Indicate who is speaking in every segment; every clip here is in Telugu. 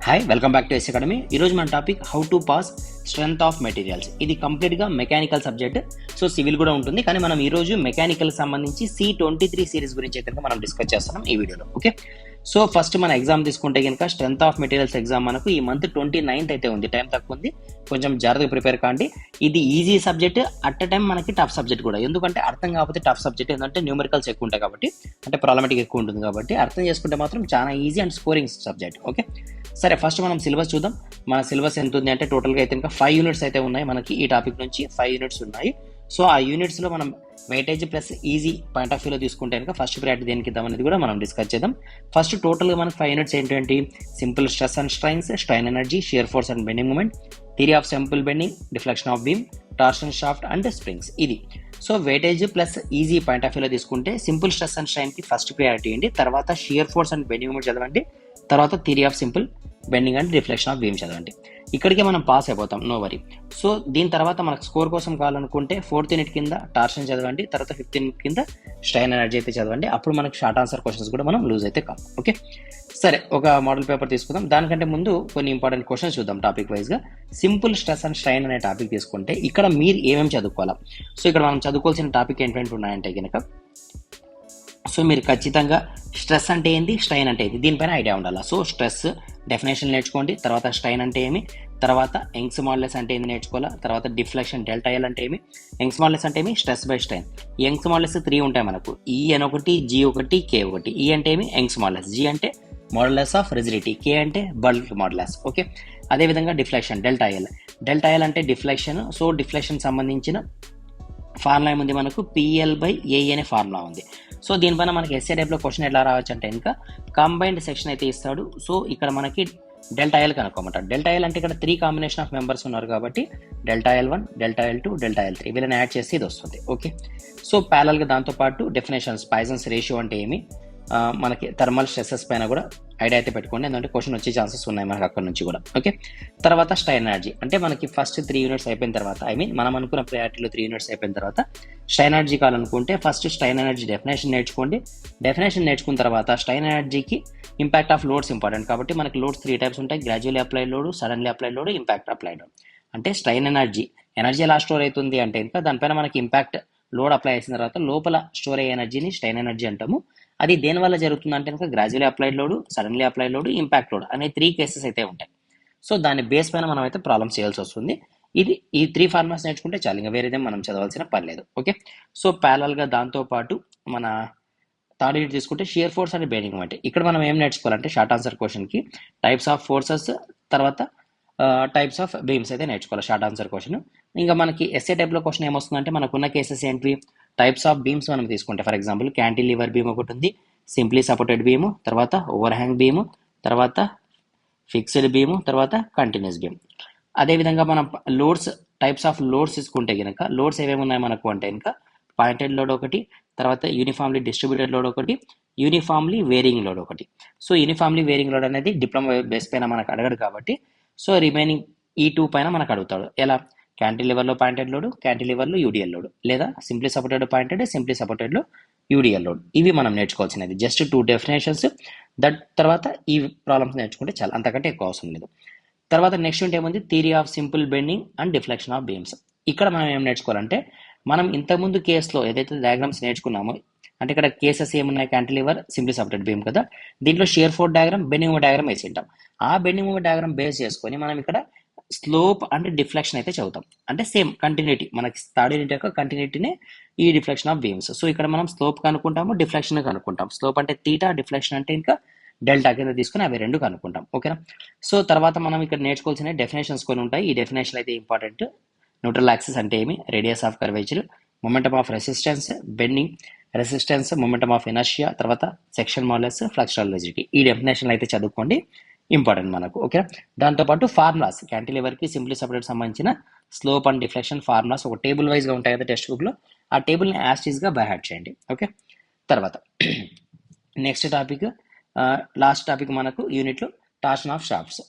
Speaker 1: Hi, welcome back to S academy. ఈరోజు మన topic how to pass strength of materials. ఇది కంప్లీట్గా మెకానికల్ సబ్జెక్ట్. సో సివిల్ కూడా ఉంటుంది, కానీ మనం ఈరోజు మెకానికల్ సంబంధించి C23 సిరీస్ గురించి అయితే మనం డిస్కస్ చేస్తున్నాం ఈ వీడియోలో. ఓకే, సో ఫస్ట్ మన ఎగ్జామ్ తీసుకుంటే కనుక స్ట్రెంత్ ఆఫ్ మెటీరియల్స్ ఎగ్జామ్ మనకు ఈ మంత్ 29th అయితే ఉంది. టైం తక్కువ ఉంది, కొంచెం జాగ్రత్తగా ప్రిపేర్ కాండి. ఇది easy subject, at a time మనకి టఫ్ సబ్జెక్ట్ కూడా. ఎందుకంటే అర్థం కాకపోతే టఫ్ సబ్జెక్ట్, ఎందుకంటే న్యూమరికల్స్ ఎక్కువ ఉంటాయి కాబట్టి, అంటే ప్రాబ్లమాటిక్ ఎక్కువ ఉంటుంది కాబట్టి, అర్థం చేసుకుంటే మాత్రం చాలా easy and scoring subject. Okay, సరే ఫస్ట్ మనం సిలబస్ చూద్దాం. మన సిలబస్ ఎంత ఉంది అంటే టోటల్గా అయితే ఇంకా 5 యూనిట్స్ అయితే ఉన్నాయి మనకి. ఈ టాపిక్ నుంచి 5 యూనిట్స్ ఉన్నాయి. సో ఆ యూనిట్స్లో మనం weightage plus easy point of వ్యూలో తీసుకుంటే కనుక ఫస్ట్ ప్రయారిటీ దేనికి ఇద్దాం అనేది కూడా మనం డిస్కస్ చేద్దాం. ఫస్ట్ టోటల్గా మనకి 5 యూనిట్స్ ఏంటంటే simple stress and strains, strain energy, shear force and bending moment, theory of simple bending, deflection of beam, torsion shaft and springs. ఇది so weightage plus easy point of వ్యూలో తీసుకుంటే సింపుల్ స్ట్రెస్ అండ్ స్ట్రైన్కి ఫస్ట్ ప్రయారిటీ అండి. తర్వాత shear force and bending moment చదవండి. తర్వాత theory of simple bending and reflection of beam చదవండి. ఇక్కడికే మనం పాస్ అయిపోతాం, నో వరీ. సో దీని తర్వాత మనకు స్కోర్ కోసం కావాలనుకుంటే 4th యూనిట్ కింద టార్షన్ చదవండి. తర్వాత 5th యూనిట్ కింద స్ట్రైన్ ఎనర్జీ అయితే చదవండి. అప్పుడు మనకు షార్ట్ ఆన్సర్ క్వశ్చన్స్ కూడా మనం లూజ్ అయితే కాదు. ఓకే, సరే ఒక మోడల్ పేపర్ తీసుకుందాం. దానికంటే ముందు కొన్ని ఇంపార్టెంట్ క్వశ్చన్స్ చూద్దాం టాపిక్ వైజ్గా. సింపుల్ స్ట్రెస్ అండ్ స్ట్రైన్ అనే టాపిక్ తీసుకుంటే ఇక్కడ మీరు ఏమేమి చదువుకోవాలా? సో ఇక్కడ మనం చదువుకోవాల్సిన టాపిక్ ఏంటంటే ఉన్నాయంటే కనుక, సో మీరు ఖచ్చితంగా స్ట్రెస్ అంటే ఏంది, స్ట్రైన్ అంటే ఏంది, దీనిపైన ఐడియా ఉండాలి. సో స్ట్రెస్ డెఫినేషన్ నేర్చుకోండి. తర్వాత స్ట్రైన్ అంటే ఏమి, తర్వాత యంగ్స్ మాడ్యులస్ అంటే ఏంది నేర్చుకోవాలి. తర్వాత డిఫ్లెక్షన్ డెల్టా ఎల్ అంటే ఏమి, యంగ్స్ మాడ్యులస్ అంటే ఏమి, stress by strain. Young's modulus 3 ఉంటాయి మనకు, ఈ అని ఒకటి, జీ ఒకటి, కే ఒకటి. ఈ అంటే ఏమి, యంగ్స్ మాడ్యులస్. జీ అంటే మాడ్యులస్ ఆఫ్ రిజిడిటీ, కే అంటే బల్క్ మాడ్యులస్. ఓకే, అదేవిధంగా deflection delta L. Delta L అంటే డిఫ్లెక్షన్. సో డిఫ్లెక్షన్ సంబంధించిన ఫార్ములా ఏముంది మనకు, PL/A అనే ఫార్ములా ఉంది. సో దీనిపైన మనకి ఎస్ఏ టైప్లో క్వశ్చన్ ఎట్లా రావచ్చు అంటే ఇంకా కంబైన్డ్ సెక్షన్ అయితే ఇస్తాడు. సో ఇక్కడ మనకి డెల్టా ఎల్ కనుక్కోమంటారు. డెల్టా ఎల్ అంటే ఇక్కడ 3 కాంబినేషన్ ఆఫ్ మెంబర్స్ ఉన్నారు కాబట్టి delta L1, delta L2, delta L3 వీళ్ళని యాడ్ చేసి ఇది వస్తుంది. ఓకే, సో ప్యారల్గా దాంతోపాటు డెఫినేషన్స్, పాయిసన్స్ రేషియో అంటే ఏమి, మనకి థర్మల్ స్ట్రెసెస్ పైన కూడా ఐడియా అయితే పెట్టుకోండి, ఎందుకంటే క్వశ్చన్ వచ్చే ఛాన్సెస్ ఉన్నాయి మనకి అక్కడ నుంచి కూడా. ఓకే, తర్వాత స్ట్రైన్ ఎనర్జీ అంటే మనకి ఫస్ట్ 3 యూనిట్స్ అయిపోయిన తర్వాత, మనం అనుకున్న ప్రయారిటీలో 3 యూనిట్స్ అయిపోయిన తర్వాత స్ట్రైన్ ఎనర్జీ కావాలనుకుంటే ఫస్ట్ స్ట్రైన్ ఎనర్జీ డెఫినేషన్ నేర్చుకోండి. డెఫినేషన్ నేర్చుకున్న తర్వాత స్ట్రైన్ ఎనర్జీకి ఇంపాక్ట్ ఆఫ్ లోడ్స్ ఇంపార్టెంట్ కాబట్టి మనకి లోడ్స్ 3 టైప్స్ ఉంటాయి: gradually applied load, suddenly applied load, impact applied load. అంటే స్ట్రైన్ ఎనర్జీ ఎలా స్టోర్ అవుతుంది అంటే ఇంకా దానిపైన మనకి ఇంపాక్ట్ లోడ్ అప్లై చేసిన తర్వాత లోపల స్టోర్ అయ్యే ఎనర్జీని స్ట్రైన్ ఎనర్జీ అంటాము. అది దేనివల్ల జరుగుతుంది అంటే కనుక gradually applied load, suddenly applied load, impact load అనే 3 కేసెస్ అయితే ఉంటాయి. సో దాని బేస్ పైన మనం అయితే ప్రాబ్లమ్స్ చేయాల్సి వస్తుంది. ఈ 3 ఫార్ములాస్ నేర్చుకుంటే చాలు, ఇంకా వేరేదే మనం చదవాల్సిన పని లేదు. ఓకే, సో ప్యారల్గా దాంతోపాటు మన థర్డ్ యూనిట్ తీసుకుంటే shear force and bending moment. ఇక్కడ మనం ఏం నేర్చుకోవాలంటే షార్ట్ ఆన్సర్ క్వశ్చన్కి టైప్స్ ఆఫ్ ఫోర్సెస్, తర్వాత టైప్స్ ఆఫ్ బీమ్స్ అయితే నేర్చుకోవాలి షార్ట్ ఆన్సర్ క్వశ్చన్. ఇంకా మనకి ఎస్ఏ టైప్లో క్వశ్చన్ ఏమొస్తుందంటే మనకున్న కేసెస్ ఏంటి, టైప్స్ ఆఫ్ బీమ్స్ మనం తీసుకుంటే ఫర్ ఎగ్జాంపుల్ క్యాంటిలివర్ బీమ్ ఒకటి ఉంది, సింప్లీ సపోర్టెడ్ బీము, తర్వాత ఓవర్ హ్యాంగ్ బీము, తర్వాత ఫిక్స్డ్ బీము, తర్వాత కంటిన్యూస్ బీమ్. అదేవిధంగా మనం లోడ్స్, టైప్స్ ఆఫ్ లోడ్స్ తీసుకుంటే కనుక లోడ్స్ ఏమేమి ఉన్నాయి మనకు అంటే కనుక పాయింటెడ్ లోడ్ ఒకటి, తర్వాత యూనిఫామ్లీ డిస్ట్రిబ్యూటెడ్ లోడ్ ఒకటి, యూనిఫామ్లీ వేరింగ్ లోడ్ ఒకటి. సో యూనిఫామ్లీ వేరింగ్ లోడ్ అనేది డిప్లొమా బేస్ పైన మనకు అడగడు కాబట్టి, సో రిమైనింగ్ ఈ 2 పైన మనకు అడుగుతాడు. ఎలా, క్యాంటిలివర్లో పాయింటెడ్ లోడ్, క్యాంటిలివర్లో యూడిఎల్ లోడ్, లేదా సింప్లీ సపోర్టెడ్ పాయింటెడ్, సింప్లీ సపోర్టెడ్లో యూడిఎల్ లోడ్. ఇవి మనం నేర్చుకోవాల్సినది. Just 2 definitions. తర్వాత ఈ ప్రాబ్లమ్స్ నేర్చుకుంటే చాలా, అంతకంటే ఎక్కువ అవసరం లేదు. తర్వాత నెక్స్ట్ ఉంటే ఏముంది, theory of simple bending and deflection of beams. ఇక్కడ మనం ఏం నేర్చుకోవాలంటే మనం ఇంతకుముందు కేసులో ఏదైతే డయాగ్రామ్స్ నేర్చుకున్నామో, అంటే ఇక్కడ కేసెస్ ఏమున్నాయి, క్యాంటిలివర్, సింప్లీ సపోర్టెడ్ బీమ్ కదా, దీంట్లో shear force diagram, bending moment diagram వేసి ఉంటాం. ఆ బెండింగ్ మూమెంట్ డయాగ్రామ్ బేస్ చేసుకొని మనం ఇక్కడ స్లోప్ అండ్ డిఫ్లెక్షన్ అయితే చదువుతాం. అంటే సేమ్ కంటిన్యూటీ, మనకి థర్డ్ యూనిట్ యొక్క కంటిన్యూటీనే ఈ డిఫ్లెక్షన్ ఆఫ్ బీమ్స్. సో ఇక్కడ మనం స్లోప్ కనుక్కుంటాము, డిఫ్లెక్షన్ కనుక్కుంటాం. స్లోప్ అంటే తీటా, డిఫ్లెక్షన్ అంటే ఇంకా డెల్టా కింద తీసుకుని అవి 2 కనుక్కుంటాం. ఓకేనా, సో తర్వాత మనం ఇక్కడ నేర్చుకోవాల్సిన డెఫినేషన్స్ కొన్ని ఉంటాయి. ఈ డెఫినేషన్ అయితే ఇంపార్టెంట్. న్యూట్రల్ యాక్సిస్ అంటే ఏమి, radius of curvature, momentum of resistance, bending resistance, momentum of inertia, తర్వాత సెక్షన్ మాడ్యులస్, ఫ్లక్స్చురల్ రిజిడిటీ. ఈ డెఫినేషన్ అయితే చదువుకోండి, ఇంపార్టెంట్ మనకు. ఓకే, దాంతోపాటు ఫార్ములాస్, క్యాంటిలివర్కి, సింప్లీ సపోర్టెడ్ సంబంధించిన స్లోప్ అండ్ డిఫ్లెక్షన్ ఫార్ములాస్ ఒక టేబుల్ వైజ్గా ఉంటాయి కదా టెక్స్ట్ బుక్లో, ఆ టేబుల్ని యాస్టీస్గా బై హార్ట్ చేయండి. ఓకే, తర్వాత నెక్స్ట్ టాపిక్, లాస్ట్ టాపిక్ మనకు యూనిట్లో torsion of shafts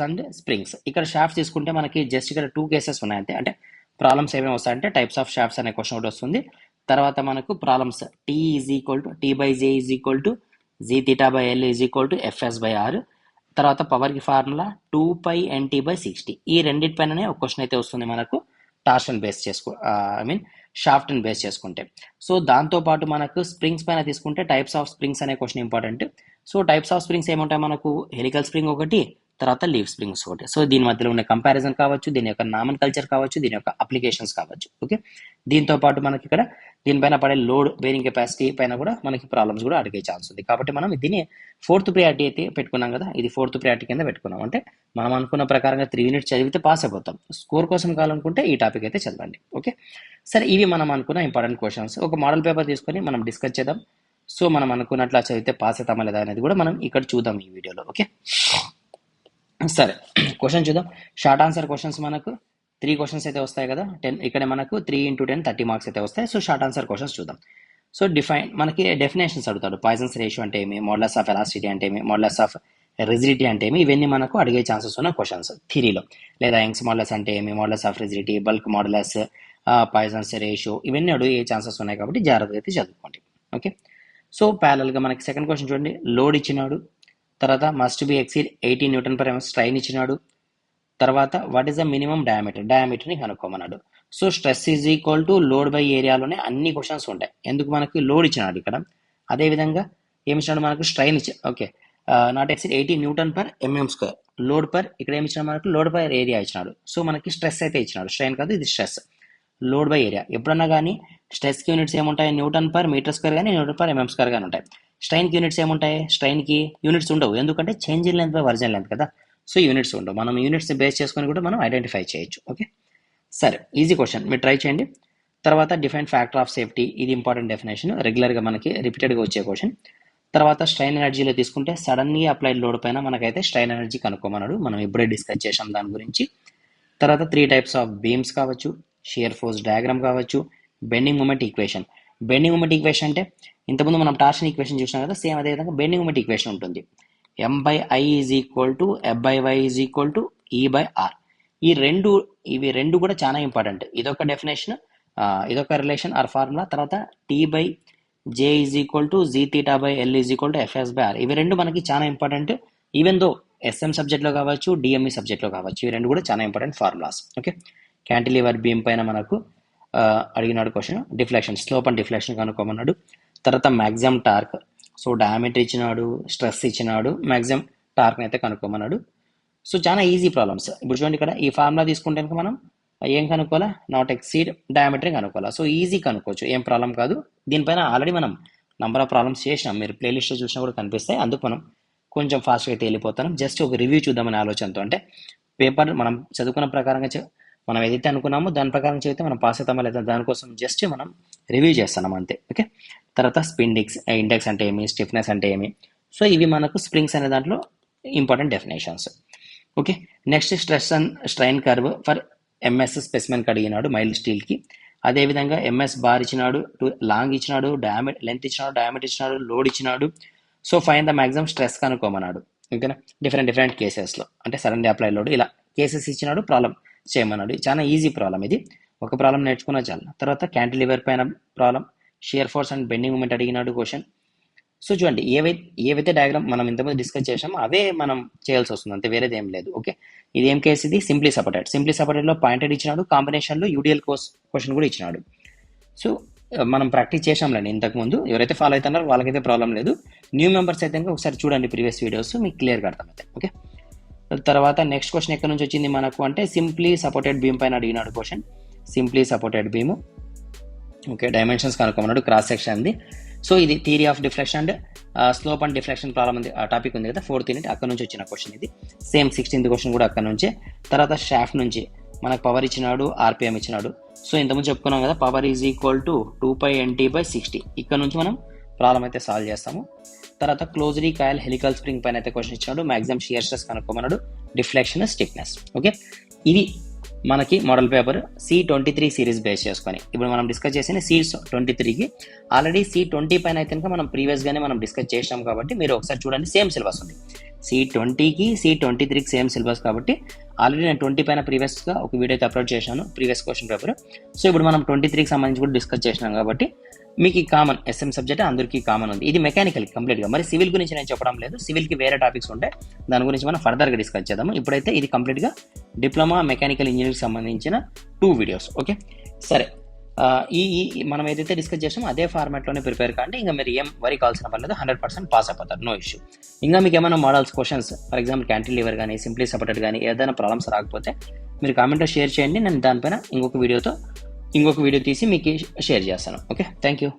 Speaker 1: and springs. ఇక్కడ షాఫ్ట్స్ తీసుకుంటే మనకి జస్ట్ ఇక్కడ 2 కేసెస్ ఉన్నాయి అంతే. అంటే ప్రాబ్లమ్స్ ఏమేమి వస్తాయంటే టైప్స్ ఆఫ్ షాఫ్ట్స్ అనే క్వశ్చన్ ఒకటి వస్తుంది. తర్వాత మనకు problems T/J = Z θ/L = Fs/R, తర్వాత పవర్కి ఫార్ములా 2π/NT/60. ఈ రెండింటిపైననే ఒక క్వశ్చన్ అయితే వస్తుంది మనకు టార్షన్ బేస్ షాఫ్ట్ని బేస్ చేసుకుంటే. సో దాంతోపాటు మనకు స్ప్రింగ్స్ పైన తీసుకుంటే టైప్స్ ఆఫ్ స్ప్రింగ్స్ అనే question important. So types of springs ఏముంటాయి మనకు, హెలికల్ స్ప్రింగ్ ఒకటి, తర్వాత లీవ్ స్ప్రింగ్స్ ఒకటి. సో దీని మధ్యలో ఉన్న కంపారిజన్ కావచ్చు, దీని యొక్క నామన్ కల్చర్ కావచ్చు, దీని యొక్క అప్లికేషన్స్ కావచ్చు. ఓకే, దీంతో పాటు మనకి ఇక్కడ దీనిపైన పడే లోడ్ బేరింగ్ కెపాసిటీ పైన కూడా మనకి ప్రాబ్లమ్స్ కూడా అడిగే ఛాన్స్ ఉంది. కాబట్టి మనం దీన్ని 4th ప్రియారిటీ అయితే పెట్టుకున్నాం కదా, ఇది 4th ప్రియారిటీ కింద పెట్టుకున్నాం. అంటే మనం అనుకున్న ప్రకారంగా 3 యూనిట్స్ చదివితే పాస్ అయిపోతాం. స్కోర్ కోసం కావాలనుకుంటే ఈ టాపిక్ అయితే చదవండి. ఓకే, సరే, ఇవి మనం అనుకున్న ఇంపార్టెంట్ క్వశ్చన్స్. ఒక మోడల్ పేపర్ తీసుకొని మనం డిస్కస్ చేద్దాం. సో మనం అనుకున్నట్లు చదివితే పాస్ అవుతామా లేదా అనేది కూడా మనం ఇక్కడ చూద్దాం ఈ వీడియోలో. ఓకే, సరే, క్వశ్చన్ చూద్దాం. షార్ట్ ఆన్సర్ క్వశ్చన్స్ మనకు 3 క్వశ్చన్స్ అయితే వస్తాయి కదా. 10 ఇక్కడ మనకు 3 × 10 30 మార్క్స్ అయితే వస్తాయి. సో షార్ట్ ఆన్సర్ క్వశ్చన్స్ చూద్దాం. సో మనకి డెఫినేషన్స్ అడుగుతాడు. పాయిసన్స్ రేషియో అంటే ఏమి, మోడ్యులస్ ఆఫ్ ఎలాస్టిసిటీ అంటే ఏమి, మోడ్యులస్ ఆఫ్ రిజిడిటీ అంటే ఏమి, ఇవన్నీ మనకు అడిగే ఛాన్సెస్ ఉన్న క్వశ్చన్స్ థిరీలో. లేదా యంగ్స్ మోడ్యులస్ అంటే ఏమి, modulus of rigidity, bulk modulus, Poisson's ratio, ఇవన్నీ అడిగే ఛాన్సెస్ ఉన్నాయి కాబట్టి జాగ్రత్తగా అయితే చదువుకోండి. ఓకే, సో ప్యారల్గా మనకి సెకండ్ క్వశ్చన్ చూడండి. లోడ్ ఇచ్చినాడు, తర్వాత must be exceed 80 Nm/m strain ఇచ్చినాడు, తర్వాత వాట్ ఈస్ ద మినిమం డయామీటర్ని కనుక్కోమన్నాడు. So stress is equal to load by ఏరియాలోనే అన్ని క్వశ్చన్స్ ఉంటాయి. ఎందుకు మనకి లోడ్ ఇచ్చినాడు ఇక్కడ, అదేవిధంగా ఏమి ఇచ్చినాడు మనకు strain okay, not exceed 80 Nm/mm². Load per ఇక్కడ ఏమి ఇచ్చినాడు మనకు, లోడ్ పర్ ఏరియా ఇచ్చినాడు. సో మనకి స్ట్రెస్ అయితే ఇచ్చినాడు, స్ట్రైన్ కాదు, ఇది స్ట్రెస్. లోడ్ బై ఏరియా ఎప్పుడన్నా కానీ స్ట్రెస్కి యూనిట్స్ ఏముంటాయి, Nm/m² కానీ Nm/mm² కానీ ఉంటాయి. స్ట్రైన్కి యూనిట్స్ ఏముంటాయి, స్ట్రైన్కి యూనిట్స్ ఉండవు. ఎందుకంటే change in length by version length కదా. సో యూనిట్స్ ఉండవు. మనం యూనిట్స్ బేస్ చేసుకొని కూడా మనం ఐడెంటిఫై చేయొచ్చు. ఓకే, సరే, ఈజీ క్వశ్చన్, మీరు ట్రై చేయండి. తర్వాత డిఫైన్ ఫ్యాక్టర్ ఆఫ్ సేఫ్టీ, ఇది ఇంపార్టెంట్ డెఫినేషన్, రెగ్యులర్గా మనకి రిపీటెడ్గా వచ్చే క్వశ్చన్. తర్వాత స్ట్రైన్ ఎనర్జీలో తీసుకుంటే సడన్గా అప్లైడ్ లోడ్ పైన మనకైతే స్ట్రైన్ ఎనర్జీ కనుక్కోమన్నాడు. మనం ఇప్పుడే డిస్కస్ చేసాం దాని గురించి. తర్వాత 3 టైప్స్ ఆఫ్ బీమ్స్ కావచ్చు, షియర్ ఫోర్స్ డయాగ్రామ్ కావచ్చు, bending moment equation. Bending moment equation అంటే ఇంతకుముందు మనం టార్షన్ ఈక్వేషన్ చూసినాం కదా, సేమ్ అదేవిధంగా బెండింగ్ మూమెంట్ ఈక్వేషన్ ఉంటుంది. M/I = F/Y = E/R. ఇవి రెండు కూడా చాలా ఇంపార్టెంట్. ఇదొక డెఫినేషన్, ఇదొక రిలేషన్ ఆర్ ఫార్ములా. తర్వాత T/J = Z/L = Fs/R. ఇవి రెండు మనకి చాలా ఇంపార్టెంట్. ఈవెన్ దో SM సబ్జెక్ట్లో కావచ్చు, DME సబ్జెక్ట్లో కావచ్చు, ఇవి రెండు కూడా చాలా important formulas. Okay, cantilever beam పైన మనకు అడిగినాడు question, deflection, slope and deflection కనుక్కోమన్నాడు. తర్వాత మ్యాక్సిమం టార్క్, సో డయామీటర్ ఇచ్చినాడు, స్ట్రెస్ ఇచ్చినాడు, మ్యాక్సిమం టార్క్ని అయితే కనుక్కోమన్నాడు. సో చాలా ఈజీ ప్రాబ్లమ్స్. ఇప్పుడు చూడండి, ఇక్కడ ఈ ఫార్ములా తీసుకుంటే మనం ఏం కనుక్కోవాలా, నాట్ ఎక్సీడ్ డయామీటర్ని కనుక్కోవాలా. సో ఈజీ కనుక్కోవచ్చు, ఏం ప్రాబ్లం కాదు. దీనిపైన ఆల్రెడీ మనం నంబర్ ఆఫ్ ప్రాబ్లమ్స్ చేసినాం, మీరు ప్లేలిస్ట్లో చూసినా కూడా కనిపిస్తాయి. అందుకు మనం కొంచెం ఫాస్ట్గా అయితే వెళ్ళిపోతాం. జస్ట్ ఒక రివ్యూ చూద్దామనే ఆలోచనతో, అంటే పేపర్ మనం చదువుకున్న ప్రకారంగా మనం ఏదైతే అనుకున్నామో దాని ప్రకారం చదివితే మనం పాస్ అవుతామా లేదా దానికోసం జస్ట్ మనం రివ్యూ చేస్తున్నాం అంతే. ఓకే, తర్వాత ఇండెక్స్ అంటే ఏమి, స్టిఫ్నెస్ అంటే ఏమి. సో ఇవి మనకు స్ప్రింగ్స్ అనే దాంట్లో important definitions. Okay, next stress and strain curve for MS స్పెసిమెన్కి అడిగినాడు, మైల్డ్ స్టీల్కి. అదేవిధంగా MS బార్ ఇచ్చినాడు, లాంగ్ ఇచ్చినాడు, లెంత్ ఇచ్చినాడు, డయామీటర్ ఇచ్చినాడు, లోడ్ ఇచ్చినాడు. So find the maximum stress కనుక్కోమన్నాడు. ఓకేనా, డిఫరెంట్ కేసెస్లో, అంటే సడన్లీ అప్లై లోడ్ ఇలా కేసెస్ ఇచ్చినాడు, ప్రాబ్లం చేయమన్నాడు. చాలా ఈజీ ప్రాబ్లం ఇది, ఒక ప్రాబ్లం నేర్చుకున్నా చాలు. తర్వాత క్యాంటిలివర్ పైన problem, shear force and bending moment అడిగినాడు క్వశ్చన్. సో చూడండి, ఏవైతే డయాగ్రామ్ మనం ఇంతకుముందు డిస్కస్ చేసామో అవే మనం చేయాల్సి వస్తుంది, అంతే, వేరేది ఏం లేదు. ఓకే, ఇది ఏం కేసు, ఇది సింప్లీ సపోర్టెడ్లో పాయింటెడ్ ఇచ్చినాడు, కాంబినేషన్లో UDL క్వశ్చన్ కూడా ఇచ్చినాడు. సో మనం ప్రాక్టీస్ చేసాంలేండి ఇంతకుముందు, ఎవరైతే ఫాలో అవుతున్నారో వాళ్ళకైతే ప్రాబ్లం లేదు. న్యూ మెంబర్స్ అయితే ఒకసారి చూడండి ప్రీవియస్ వీడియోస్, మీకు క్లియర్గా అర్థమవుతాయి. ఓకే, తర్వాత నెక్స్ట్ క్వశ్చన్ ఎక్కడి నుంచి వచ్చింది మనకు అంటే సింప్లీ సపోర్టెడ్ బీమ్ పైన అడిగినాడు question. Simply supported beam, okay, dimensions కనుక్కోమన్నాడు, క్రాస్ సెక్షన్ ఉంది. సో ఇది theory of deflection and slope and deflection problem ఉంది, ఆ టాపిక్ ఉంది కదా, 4th యూనిట్, అక్కడ నుంచి వచ్చిన క్వశ్చన్ ఇది. సేమ్ 16th క్వశ్చన్ కూడా అక్కడ నుంచే. తర్వాత షాఫ్ట్ నుంచి మనకు పవర్ ఇచ్చినాడు, RPM ఇచ్చినాడు. సో ఇంతకుముందు చెప్పుకున్నాం కదా, power is equal to 2π/NT/60. ఇక్కడ నుంచి మనం ప్రాబ్లం అయితే సాల్వ్ చేస్తాము. తర్వాత క్లోజ్లీ కాయిల్ హెలికల్ స్ప్రింగ్ పైన అయితే క్వశ్చన్ ఇచ్చినాడు, మ్యాక్సిమం షియర్ స్ట్రెస్ కనుక్కోమన్నాడు, డిఫ్లెక్షన్, స్టిఫ్నెస్. ఓకే, ఇవి మనకి model paper C23 series base చేసుకొని ఇప్పుడు మనం డిస్కస్ చేసిన C23కి ఆల్రెడీ C20 పైన అయితే కనుక మనం ప్రీవియస్గానే మనం డిస్కస్ చేసాం కాబట్టి మీరు ఒకసారి చూడండి, సేమ్ సిలబస్ ఉంది. C20కి C23కి సేమ్ సిలబస్ కాబట్టి ఆల్రెడీ నేను 20 పైన ప్రీవియస్గా ఒక వీడియో అయితే అప్లోడ్ చేశాను, ప్రీవియస్ క్వశ్చన్ పేపర్. సో ఇప్పుడు మనం 23కి సంబంధించి కూడా డిస్కస్ చేసినాం కాబట్టి మీకు ఈ కామన్ ఎస్ఎం సబ్జెక్ట్ అందరికీ కామన్ ఉంది. ఇది మెకానికల్ కంప్లీట్గా. మరి సివిల్ గురించి నేను చెప్పడం లేదు, సివిల్కి వేరే టాపిక్స్ ఉంటాయి, దాని గురించి మనం ఫర్దర్గా డిస్కస్ చేద్దాము. ఇప్పుడైతే ఇది కంప్లీట్గా డిప్లొమా మెకానికల్ ఇంజనీరింగ్ సంబంధించిన 2 వీడియోస్. ఓకే, సరే. ఈ మనం ఏదైతే డిస్కస్ చేసామో అదే ఫార్మాట్లోనే ప్రిపేర్ కాండి. ఇంకా మీరు ఏం వరి కావాల్సిన పని లేదు, 100% పాస్ అయిపోతారు, నో ఇష్యూ. ఇంకా మీకు ఏమైనా models questions, for example cantilever కానీ సింప్లీ సపోర్టెడ్ కానీ ఏదైనా ప్రాబ్లమ్స్ రాకపోతే మీరు కామెంట్లో షేర్ చేయండి. నేను దానిపైన ఇంకొక వీడియో తీసి మీకు షేర్ చేస్తాను. Okay, thank you.